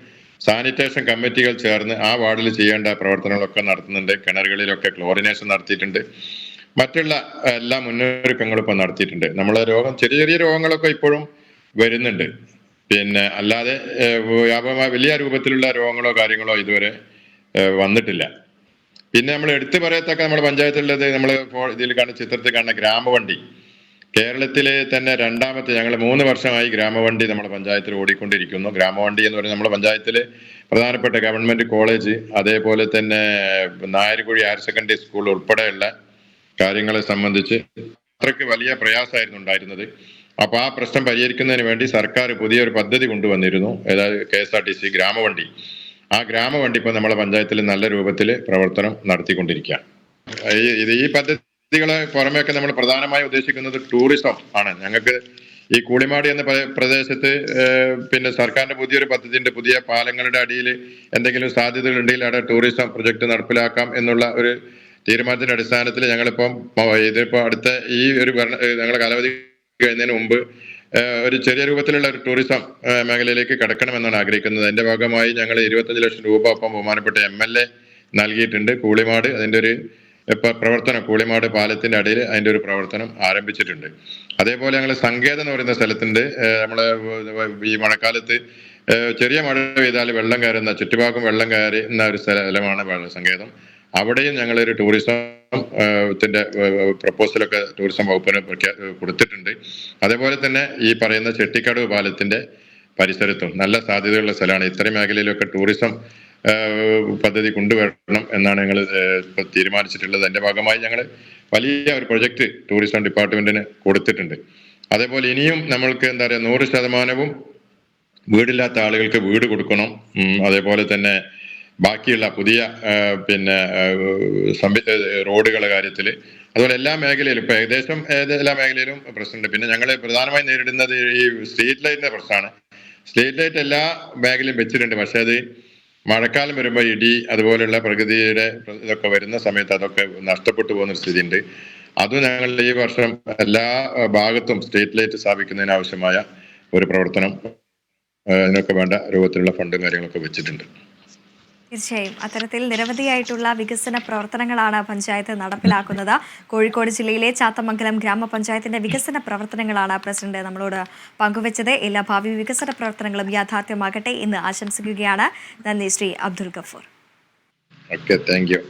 സാനിറ്റേഷൻ കമ്മിറ്റികൾ ചേർന്ന് ആ വാർഡിൽ ചെയ്യേണ്ട പ്രവർത്തനങ്ങളൊക്കെ നടത്തുന്നുണ്ട്. കിണറുകളിലൊക്കെ ക്ലോറിനേഷൻ നടത്തിയിട്ടുണ്ട്. മറ്റുള്ള എല്ലാ മുന്നൊരുക്കങ്ങളും ഇപ്പം നടത്തിയിട്ടുണ്ട്. നമ്മളെ ചെറിയ ചെറിയ രോഗങ്ങളൊക്കെ ഇപ്പോഴും വരുന്നുണ്ട്. പിന്നെ അല്ലാതെ വ്യാപകമായ വലിയ രൂപത്തിലുള്ള രോഗങ്ങളോ കാര്യങ്ങളോ ഇതുവരെ വന്നിട്ടില്ല. പിന്നെ നമ്മൾ എടുത്തു പറയത്തക്ക നമ്മുടെ പഞ്ചായത്തിലുള്ളത്, നമ്മൾ ഇതിൽ കാണുന്ന ചിത്രത്തിൽ കാണുന്ന ഗ്രാമവണ്ടി, കേരളത്തിലെ തന്നെ 2ാമത്തെ, ഞങ്ങൾ 3 വർഷമായി ഗ്രാമവണ്ടി നമ്മുടെ പഞ്ചായത്തിൽ ഓടിക്കൊണ്ടിരിക്കുന്നു. ഗ്രാമവണ്ടി എന്ന് പറയുന്നത് നമ്മുടെ പഞ്ചായത്തിലെ പ്രധാനപ്പെട്ട ഗവൺമെന്റ് കോളേജ്, അതേപോലെ തന്നെ നായർകുഴി ഹയർ സെക്കൻഡറി സ്കൂൾ ഉൾപ്പെടെയുള്ള കാര്യങ്ങളെ സംബന്ധിച്ച് അത്രയ്ക്ക് വലിയ പ്രയാസമായിരുന്നു ഉണ്ടായിരുന്നത്. അപ്പൊ ആ പ്രശ്നം പരിഹരിക്കുന്നതിന് വേണ്ടി സർക്കാർ പുതിയൊരു പദ്ധതി കൊണ്ടുവന്നിരുന്നു. അതായത് KSRTC ഗ്രാമവണ്ടി. ആ ഗ്രാമവണ്ടി ഇപ്പൊ നമ്മളെ പഞ്ചായത്തിൽ നല്ല രൂപത്തിൽ പ്രവർത്തനം നടത്തിക്കൊണ്ടിരിക്കുകയാണ്. ഈ പദ്ധതികളെ പുറമെയൊക്കെ നമ്മൾ പ്രധാനമായി ഉദ്ദേശിക്കുന്നത് ടൂറിസം ആണ്. ഞങ്ങൾക്ക് ഈ കൂളിമാട് എന്ന പ്രദേശത്ത് പിന്നെ സർക്കാരിന്റെ പുതിയൊരു പദ്ധതിയുണ്ട്. പുതിയ പാലങ്ങളുടെ അടിയിൽ എന്തെങ്കിലും സാധ്യതകൾ ഉണ്ടെങ്കിൽ അവിടെ ടൂറിസം പ്രൊജക്ട് നടപ്പിലാക്കാം എന്നുള്ള ഒരു തീരുമാനത്തിന്റെ അടിസ്ഥാനത്തിൽ ഞങ്ങളിപ്പം ഇതിപ്പോ അടുത്ത ഈ ഒരു ഞങ്ങളുടെ കാലാവധി കഴിയുന്നതിന് മുമ്പ് ഒരു ചെറിയ രൂപത്തിലുള്ള ഒരു ടൂറിസം മേഖലയിലേക്ക് കടക്കണമെന്നാണ് ആഗ്രഹിക്കുന്നത്. അതിന്റെ ഭാഗമായി ഞങ്ങൾ 25 ലക്ഷം രൂപ ഒപ്പം ബഹുമാനപ്പെട്ട MLA നൽകിയിട്ടുണ്ട്. കൂളിമാട് അതിന്റെ ഒരു പ്രവർത്തനം, കൂളിമാട് പാലത്തിന്റെ അടിയിൽ അതിന്റെ ഒരു പ്രവർത്തനം ആരംഭിച്ചിട്ടുണ്ട്. അതേപോലെ ഞങ്ങൾ സങ്കേതം എന്ന് പറയുന്ന സ്ഥലത്തുണ്ട്. നമ്മളെ ഈ മഴക്കാലത്ത് ചെറിയ മഴ പെയ്താൽ വെള്ളം കയറുന്ന, ചുറ്റുഭാഗം വെള്ളം കയറുന്ന ഒരു സ്ഥലമാണ് സങ്കേതം. അവിടെയും ഞങ്ങളൊരു ടൂറിസം ത്തിന്റെ പ്രപ്പോസലൊക്കെ ടൂറിസം വകുപ്പിന് കൊടുത്തിട്ടുണ്ട്. അതേപോലെ തന്നെ ഈ പറയുന്ന ചെട്ടിക്കടവ് പാലത്തിന്റെ പരിസരത്തും നല്ല സാധ്യതയുള്ള സ്ഥലമാണ്. ഇത്തരം മേഖലയിലൊക്കെ ടൂറിസം പദ്ധതി കൊണ്ടുവരണം എന്നാണ് ഞങ്ങൾ തീരുമാനിച്ചിട്ടുള്ളത്. അതിന്റെ ഭാഗമായി ഞങ്ങൾ വലിയ ഒരു പ്രൊജക്ട് ടൂറിസം ഡിപ്പാർട്ട്മെന്റിന് കൊടുത്തിട്ടുണ്ട്. അതേപോലെ ഇനിയും നമ്മൾക്ക് 100% വീടില്ലാത്ത ആളുകൾക്ക് വീട് കൊടുക്കണം. അതേപോലെ തന്നെ ബാക്കിയുള്ള പുതിയ റോഡുകളുടെ കാര്യത്തിൽ, അതുപോലെ എല്ലാ മേഖലയിലും ഇപ്പൊ ഏകദേശം എല്ലാ മേഖലയിലും പ്രശ്നമുണ്ട്. പിന്നെ ഞങ്ങൾ പ്രധാനമായും നേരിടുന്നത് ഈ സ്ട്രീറ്റ് ലൈറ്റിന്റെ പ്രശ്നമാണ്. സ്ട്രീറ്റ് ലൈറ്റ് എല്ലാ മേഖലയും വെച്ചിട്ടുണ്ട്. പക്ഷെ അത് മഴക്കാലം വരുമ്പോൾ ഇടി അതുപോലെയുള്ള പ്രകൃതിയുടെ ഇതൊക്കെ വരുന്ന സമയത്ത് അതൊക്കെ നഷ്ടപ്പെട്ടു പോകുന്ന സ്ഥിതിയുണ്ട്. അതും ഞങ്ങൾ ഈ വർഷം എല്ലാ ഭാഗത്തും സ്ട്രീറ്റ് ലൈറ്റ് സ്ഥാപിക്കുന്നതിന് ആവശ്യമായ ഒരു പ്രവർത്തനം അതിനൊക്കെ വേണ്ട രൂപത്തിലുള്ള ഫണ്ടും കാര്യങ്ങളൊക്കെ വെച്ചിട്ടുണ്ട്. തീർച്ചയായും അത്തരത്തിൽ നിരവധിയായിട്ടുള്ള വികസന പ്രവർത്തനങ്ങളാണ് പഞ്ചായത്ത് നടപ്പിലാക്കുന്നത്. കോഴിക്കോട് ജില്ലയിലെ ചാത്തമംഗലം ഗ്രാമപഞ്ചായത്തിന്റെ വികസന പ്രവർത്തനങ്ങളാണ് പ്രസിഡന്റ് നമ്മളോട് പങ്കുവച്ചത്. എല്ലാ ഭാവി വികസന പ്രവർത്തനങ്ങളും യാഥാർത്ഥ്യമാകട്ടെ എന്ന് ആശംസിക്കുകയാണ്. നന്ദി Shri Abdul Gafoor. Okay, thank you.